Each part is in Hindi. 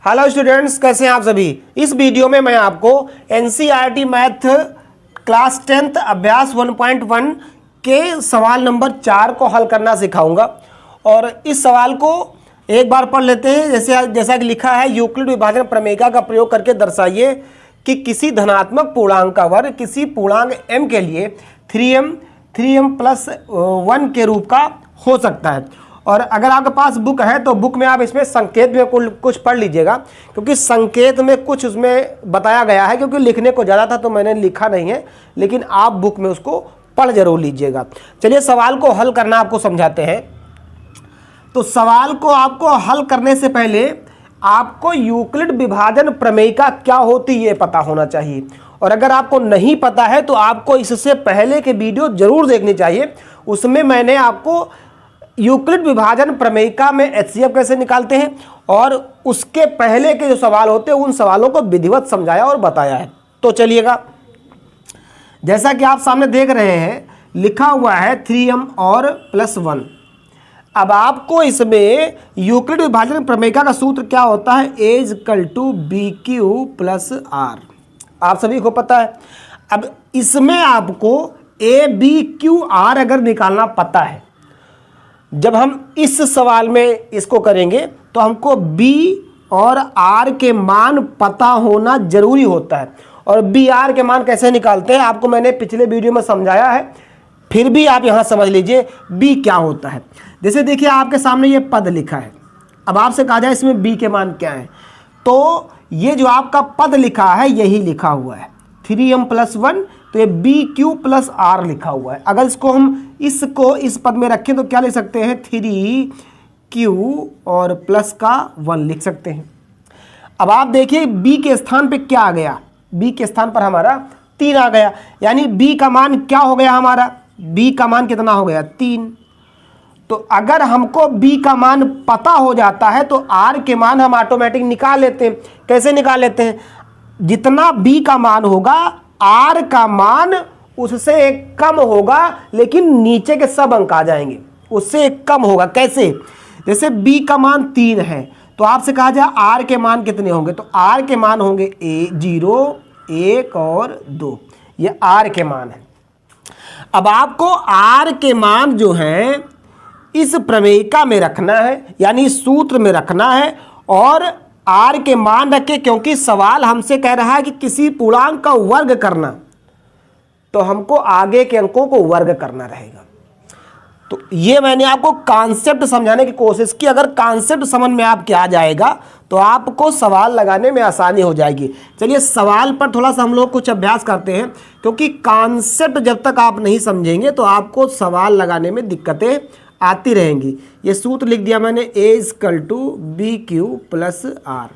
हेलो स्टूडेंट्स, कैसे हैं आप सभी। इस वीडियो में मैं आपको एनसीईआरटी मैथ क्लास 10th अभ्यास 1.1 के सवाल नंबर 4 को हल करना सिखाऊंगा। और इस सवाल को एक बार पढ़ लेते हैं। जैसा कि लिखा है, यूक्लिड विभाजन प्रमेय का प्रयोग करके दर्शाइए कि किसी धनात्मक पूर्णांक का वर्ग किसी पूर्णांक m के लिए 3m+1 के रूप का हो सकता है। और अगर आपके पास बुक है तो बुक में आप इसमें संकेत में कुछ पढ़ लीजिएगा, क्योंकि संकेत में कुछ उसमें बताया गया है। क्योंकि लिखने को ज़्यादा था तो मैंने लिखा नहीं है, लेकिन आप बुक में उसको पढ़ जरूर लीजिएगा। चलिए सवाल को हल करना आपको समझाते हैं। तो सवाल को आपको हल करने से पहले आपको यूक्लिड विभाजन प्रमेयिका क्या होती है ये पता होना चाहिए। और अगर आपको नहीं पता है तो आपको इससे पहले के वीडियो जरूर देखनी चाहिए। उसमें मैंने आपको यूक्लिड विभाजन प्रमेयिका में एचसीएफ कैसे निकालते हैं और उसके पहले के जो सवाल होते हैं उन सवालों को विधिवत समझाया और बताया है। तो चलिएगा, जैसा कि आप सामने देख रहे हैं, लिखा हुआ है 3m और +1। अब आपको इसमें यूक्लिड विभाजन प्रमेयिका का सूत्र क्या होता है, A=BQ+R। आप सभी को पता है। अब इसमें आपको ABQR अगर निकालना पता है, जब हम इस सवाल में इसको करेंगे तो हमको B और R के मान पता होना जरूरी होता है। और BR के मान कैसे निकालते हैं आपको मैंने पिछले वीडियो में समझाया है, फिर भी आप यहाँ समझ लीजिए B क्या होता है। जैसे देखिए आपके सामने ये पद लिखा है। अब आपसे कहा जाए इसमें B के मान क्या है, तो ये जो आपका पद लिखा है यही लिखा हुआ है 3m+1, तो ये BQ+R लिखा हुआ है। अगर इसको इस पद में रखें तो क्या लिख सकते हैं, 3Q और प्लस का 1 लिख सकते हैं। अब आप देखिए B के स्थान पे क्या आ गया, B के स्थान पर हमारा 3 आ गया। यानी B का मान क्या हो गया हमारा, B का मान कितना हो गया, 3। तो अगर हमको B का मान पता हो जाता है तो R के मान हम ऑटोमेटिक निकाल लेते हैं। कैसे निकाल लेते हैं, जितना B का मान होगा R का मान उससे एक कम होगा, लेकिन नीचे के सब अंक आ जाएंगे, उससे एक कम होगा। कैसे, जैसे B का मान 3 है तो आपसे कहा जाए R के मान कितने होंगे, तो R के मान होंगे 0, 1 और 2। ये R के मान है। अब आपको R के मान जो है इस प्रमेयिका में रखना है, यानी इस सूत्र में रखना है। और R के मान रखें, क्योंकि सवाल हमसे कह रहा है कि किसी पूर्णांक का वर्ग करना, तो हमको आगे के अंकों को वर्ग करना रहेगा। तो ये मैंने आपको कॉन्सेप्ट समझाने की कोशिश की। अगर कॉन्सेप्ट समझ में आपके आ जाएगा तो आपको सवाल लगाने में आसानी हो जाएगी। चलिए सवाल पर थोड़ा सा हम लोग कुछ अभ्यास करते हैं, क्योंकि कॉन्सेप्ट जब तक आप नहीं समझेंगे तो आपको सवाल लगाने में दिक्कतें आती रहेंगी। ये सूत्र लिख दिया मैंने, A=BQ+R।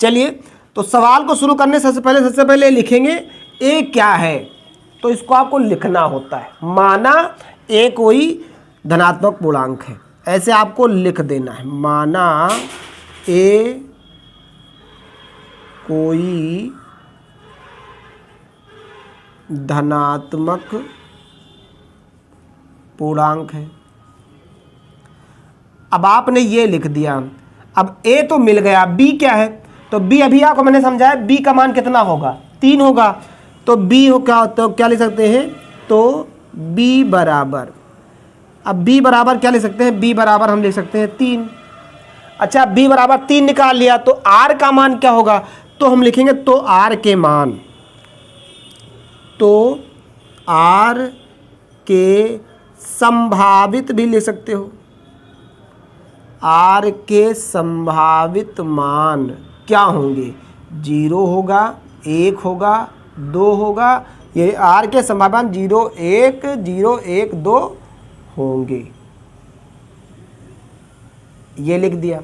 चलिए तो सवाल को शुरू करने से सबसे पहले लिखेंगे A क्या है, तो इसको आपको लिखना होता है। माना A कोई धनात्मक पूर्णांक है, ऐसे आपको लिख देना है। माना A कोई धनात्मक पूर्णांक है। अब आपने ये लिख दिया। अब A तो मिल गया, B क्या है, तो B अभी आपको मैंने समझाया B का मान कितना होगा, 3 होगा। तो B हो क्या लिख सकते हैं, तो B बराबर, अब B बराबर क्या लिख सकते हैं, B बराबर हम लिख सकते हैं 3। अच्छा, B बराबर 3 निकाल लिया तो R का मान क्या होगा, तो हम लिखेंगे तो R के मान, तो R के संभावित भी ले सकते हो। R के संभावित मान क्या होंगे, 0 होगा, 1 होगा, 2 होगा। ये R के संभावित मान 0, 1, 0, 1, 2 होंगे। ये लिख दिया।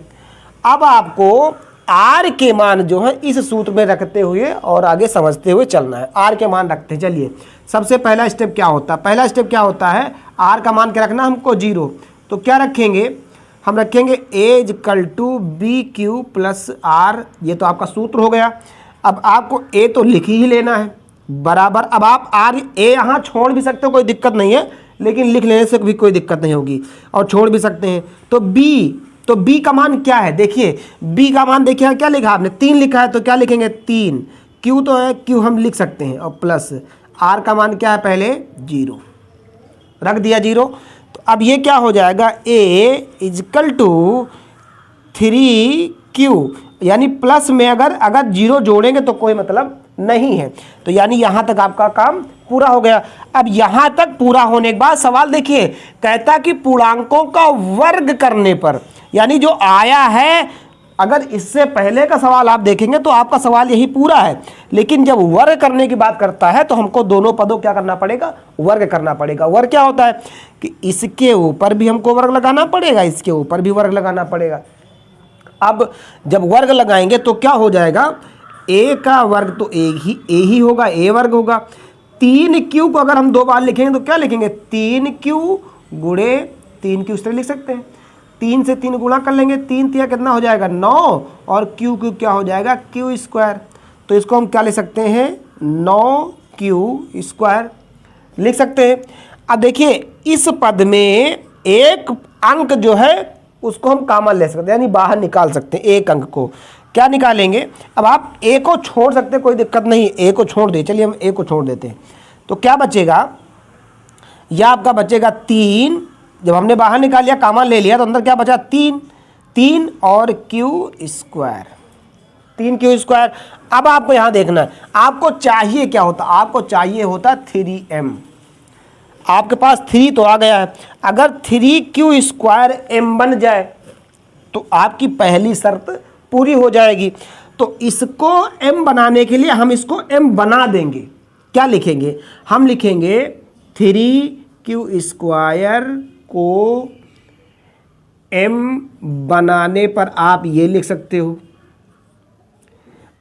अब आपको R के मान जो है इस सूत्र में रखते हुए और आगे समझते हुए चलना है। R के मान रखते हैं। चलिए सबसे पहला स्टेप क्या होता है, पहला स्टेप क्या होता है, R का मान क्या रखना हमको, 0। तो क्या रखेंगे, हम रखेंगे A=BQ+R। ये तो आपका सूत्र हो गया। अब आपको A तो लिख ही लेना है, बराबर। अब आप A यहाँ छोड़ भी सकते हो, कोई दिक्कत नहीं है, लेकिन लिख लेने से भी कोई दिक्कत नहीं होगी, और छोड़ भी सकते हैं। तो B तो b का मान क्या है, देखिए b का मान देखिए क्या लिखा आपने 3 लिखा है, तो क्या लिखेंगे 3, q तो है, q हम लिख सकते हैं, और प्लस r का मान क्या है पहले 0 रख दिया 0। तो अब ये क्या हो जाएगा a इजकल टू 3q, यानी प्लस में अगर 0 जोड़ेंगे तो कोई मतलब नहीं है। तो यानी यहाँ तक आपका काम पूरा हो गया। अब यहाँ तक पूरा होने के बाद सवाल देखिए, कहता कि पूर्णांकों का वर्ग करने पर, यानी जो आया है, अगर इससे पहले का सवाल आप देखेंगे तो आपका सवाल यही पूरा है, लेकिन जब वर्ग करने की बात करता है तो हमको दोनों पदों क्या करना पड़ेगा, वर्ग करना पड़ेगा। वर्ग क्या होता है कि इसके ऊपर भी हमको वर्ग लगाना पड़ेगा, इसके ऊपर भी वर्ग लगाना पड़ेगा। अब जब वर्ग लगाएंगे तो क्या हो जाएगा, a का वर्ग तो a ही होगा, a वर्ग होगा। 3q को अगर हम 2 बार लिखेंगे तो क्या लिखेंगे 3q गुणे 3q, इस तरह लिख सकते हैं। 3 से 3 गुणा कर लेंगे, 3 तिया कितना हो जाएगा 9, और q क्या हो जाएगा q स्क्वायर। तो इसको हम क्या लिख सकते हैं 9q स्क्वायर लिख सकते हैं। अब देखिए इस पद में एक अंक जो है उसको हम कॉमन ले सकते हैं, यानी बाहर निकाल सकते हैं एक अंक को। क्या निकालेंगे, अब आप a को छोड़ सकते हैं, कोई दिक्कत नहीं, a को छोड़ दे, चलिए हम a को छोड़ देते हैं। तो क्या बचेगा, यह आपका बचेगा 3, जब हमने बाहर निकाल लिया कॉमन ले लिया तो अंदर क्या बचा 3 और q स्क्वायर, 3q स्क्वायर। अब आपको यहाँ देखना है, आपको चाहिए क्या होता, आपको चाहिए होता 3m। आपके पास 3 तो आ गया है, अगर 3q स्क्वायर m बन जाए तो आपकी पहली शर्त पूरी हो जाएगी। तो इसको m बनाने के लिए हम इसको m बना देंगे। क्या लिखेंगे, हम लिखेंगे 3q स्क्वायर को m बनाने पर आप ये लिख सकते हो,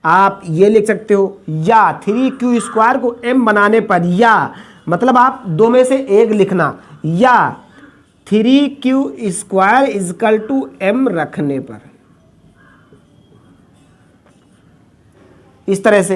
आप ये लिख सकते हो, या 3q स्क्वायर को m बनाने पर, या मतलब आप 2 में से एक लिखना, या 3q square is equal to m रखने पर। इस तरह से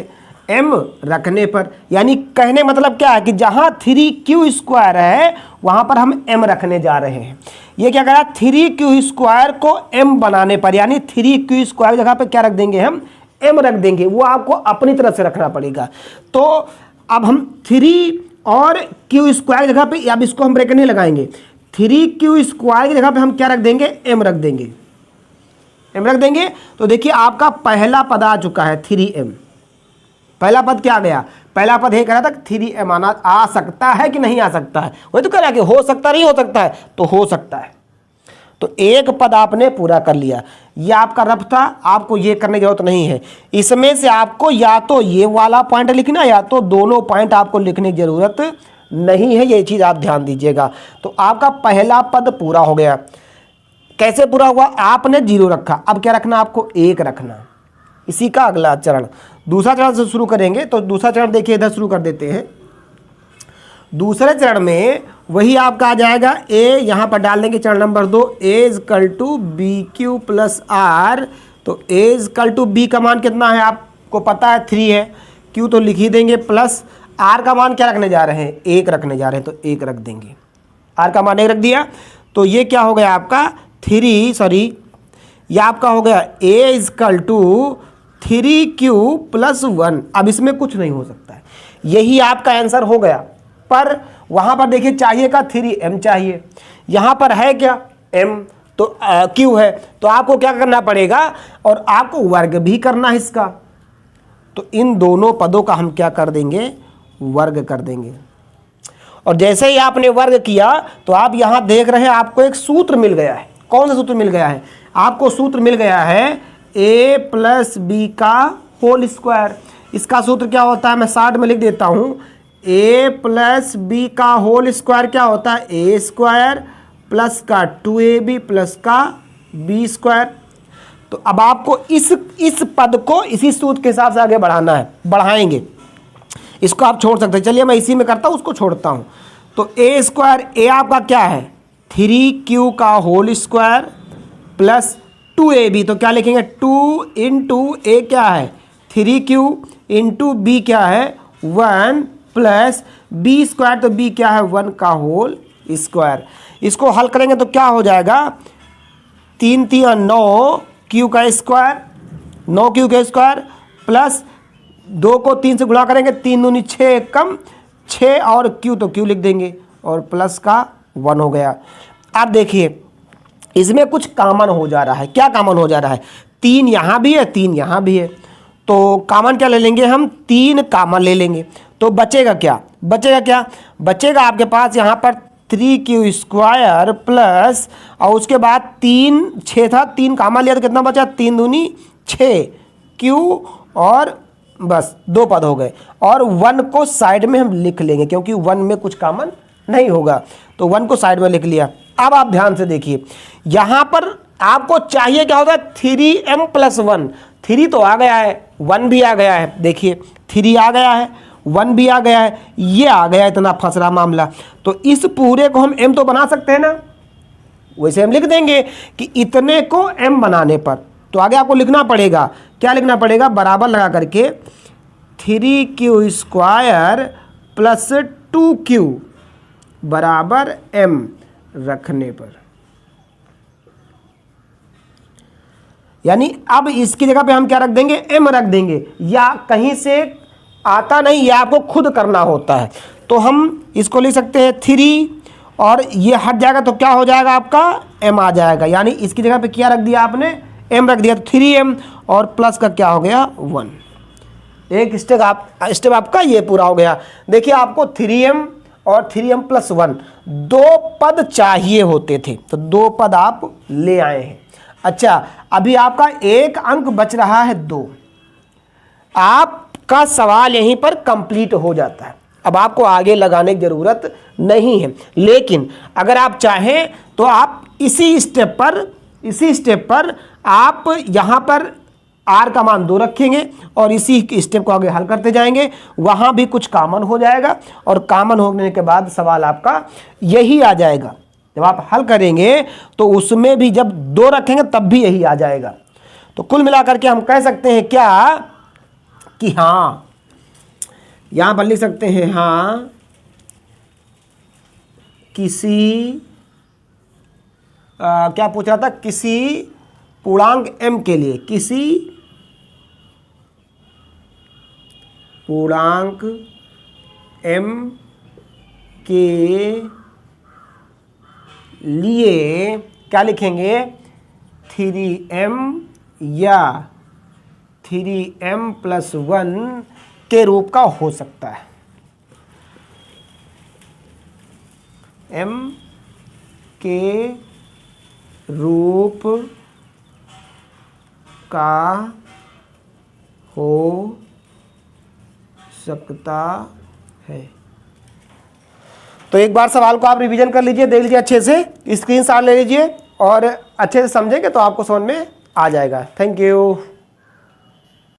m रखने पर, यानी कहने मतलब क्या है कि जहां 3q स्क्वायर है वहां पर हम m रखने जा रहे हैं। ये क्या कह रहा है 3q स्क्वायर को m बनाने पर, यानी 3q स्क्वायर जगह पे क्या रख देंगे हम m रख देंगे, वो आपको अपनी तरफ से रखना पड़ेगा। तो अब हम 3 और q स्क्वायर जगह पे, अब इसको हम ब्रैकेट नहीं लगाएंगे, 3q स्क्वायर की जगह पे हम क्या रख देंगे m रख देंगे, m रख देंगे। तो देखिए आपका पहला पद आ चुका है 3m। पहला पद क्या आ गया, पहला पद ये कह रहा था 3m आना आ सकता है कि नहीं आ सकता है, वही तो कह रहा है कि हो सकता नहीं हो सकता है, तो हो सकता है। तो एक पद आपने पूरा कर लिया, ये आपका रफ था, आपको ये करने की जरूरत नहीं है। इसमें से आपको या तो ये वाला पॉइंट लिखना या तो दोनों पॉइंट आपको लिखने की जरूरत नहीं है, ये चीज़ आप ध्यान दीजिएगा। तो आपका पहला पद पूरा हो गया। कैसे पूरा हुआ, आपने 0 रखा, अब क्या रखना आपको 1 रखना। इसी का अगला चरण, दूसरा चरण से शुरू करेंगे। तो दूसरा चरण देखिए इधर शुरू कर देते हैं। दूसरे चरण में वही आपका आ जाएगा a, यहाँ पर डाल देंगे चरण number 2, a equal to B Q plus R. तो a इजकल टू बी का मान कितना है आपको पता है 3 है, q तो लिख ही देंगे, प्लस r का मान क्या रखने जा रहे हैं 1 रखने जा रहे हैं, तो 1 रख देंगे, r का मान 1 रख दिया। तो ये क्या हो गया आपका 3, सॉरी ये आपका हो गया a equal to 3q plus 1। अब इसमें कुछ नहीं हो सकता है, यही आपका आंसर हो गया। पर वहां पर देखिए चाहिए का 3m चाहिए, यहां पर है क्या m, तो q है, तो आपको क्या करना पड़ेगा, और आपको वर्ग भी करना है इसका। तो इन दोनों पदों का हम क्या कर देंगे, वर्ग कर देंगे। और जैसे ही आपने वर्ग किया तो आप यहां देख रहे हैं आपको एक सूत्र मिल गया है। कौन सा सूत्र मिल गया है आपको, सूत्र मिल गया है a प्लस बी का होल स्क्वायर। इसका सूत्र क्या होता है, मैं शॉर्ट में लिख देता हूं, a प्लस बी का होल स्क्वायर क्या होता है a स्क्वायर प्लस का 2ab प्लस का b स्क्वायर। तो अब आपको इस पद को इसी सूत्र के हिसाब से आगे बढ़ाना है, बढ़ाएंगे। इसको आप छोड़ सकते हैं, चलिए मैं इसी में करता हूं, उसको छोड़ता हूं। तो a स्क्वायर, a आपका क्या है 3q का होल स्क्वायर प्लस 2ab, तो क्या लिखेंगे 2 इंटू a क्या है 3q इंटू b क्या है 1 प्लस b स्क्वायर, तो b क्या है 1 का होल स्क्वायर। इसको हल करेंगे तो क्या हो जाएगा 3 3 9 क्यू का स्क्वायर, 9 क्यू का स्क्वायर प्लस 2 को 3 से गुणा करेंगे, 3 दूनी 6 कम 6 और क्यू तो क्यू लिख देंगे और प्लस का 1 हो गया। अब देखिए इसमें कुछ कॉमन हो जा रहा है। क्या कॉमन हो जा रहा है? 3 यहाँ भी है, 3 यहाँ भी है, तो कॉमन क्या ले लेंगे हम? 3 कॉमन ले लेंगे। तो बचेगा क्या? बचेगा आपके पास यहाँ पर 3 क्यू स्क्वायर प्लस और उसके बाद 3 6 था, 3 कॉमन लिया तो कितना बचा? 3 दूनी 6 क्यू और बस 2 पद हो गए और 1 को साइड में हम लिख लेंगे क्योंकि 1 में कुछ कॉमन नहीं होगा, तो 1 को साइड में लिख लिया। अब आप ध्यान से देखिए, यहाँ पर आपको चाहिए क्या होता है? 3m plus 1। 3 तो आ गया है, 1 भी आ गया है, देखिए 3 आ गया है, 1 भी आ गया है, ये आ गया, इतना फंस रहा मामला। तो इस पूरे को हम m तो बना सकते हैं ना, वैसे हम लिख देंगे कि इतने को m बनाने पर। तो आगे आपको लिखना पड़ेगा, क्या लिखना पड़ेगा? बराबर लगा करके 3q स्क्वायर प्लस 2q बराबर m रखने पर, यानी अब इसकी जगह पे हम क्या रख देंगे? m रख देंगे, या कहीं से आता नहीं, या आपको खुद करना होता है। तो हम इसको लिख सकते हैं 3 और ये हट जाएगा तो क्या हो जाएगा? आपका m आ जाएगा, यानी इसकी जगह पे क्या रख दिया आपने? m रख दिया, तो 3m और प्लस का क्या हो गया? 1। एक स्टेप आपका ये पूरा हो गया। देखिए आपको 3m और 3m प्लस 1 2 पद चाहिए होते थे, तो 2 पद आप ले आए हैं। अच्छा, अभी आपका एक अंक बच रहा है 2। आपका सवाल यहीं पर कंप्लीट हो जाता है, अब आपको आगे लगाने की ज़रूरत नहीं है। लेकिन अगर आप चाहें तो आप इसी स्टेप पर आप यहाँ पर r का मान 2 रखेंगे और इसी स्टेप को आगे हल करते जाएंगे, वहाँ भी कुछ कॉमन हो जाएगा और कॉमन होने के बाद सवाल आपका यही आ जाएगा। जब आप हल करेंगे तो उसमें भी जब 2 रखेंगे तब भी यही आ जाएगा। तो कुल मिलाकर के हम कह सकते हैं क्या कि हाँ, यहाँ पर लिख सकते हैं हाँ, किसी क्या पूछ रहा था? किसी पूर्णांक m के लिए, किसी पूर्णांक m के लिए क्या लिखेंगे? 3m या 3m प्लस 1 के रूप का हो सकता है। m के रूप का हो सकता है। तो एक बार सवाल को आप रिवीजन कर लीजिए, देख लीजिए अच्छे से, स्क्रीनशॉट ले लीजिए और अच्छे से समझेंगे तो आपको समझ में आ जाएगा। Thank you.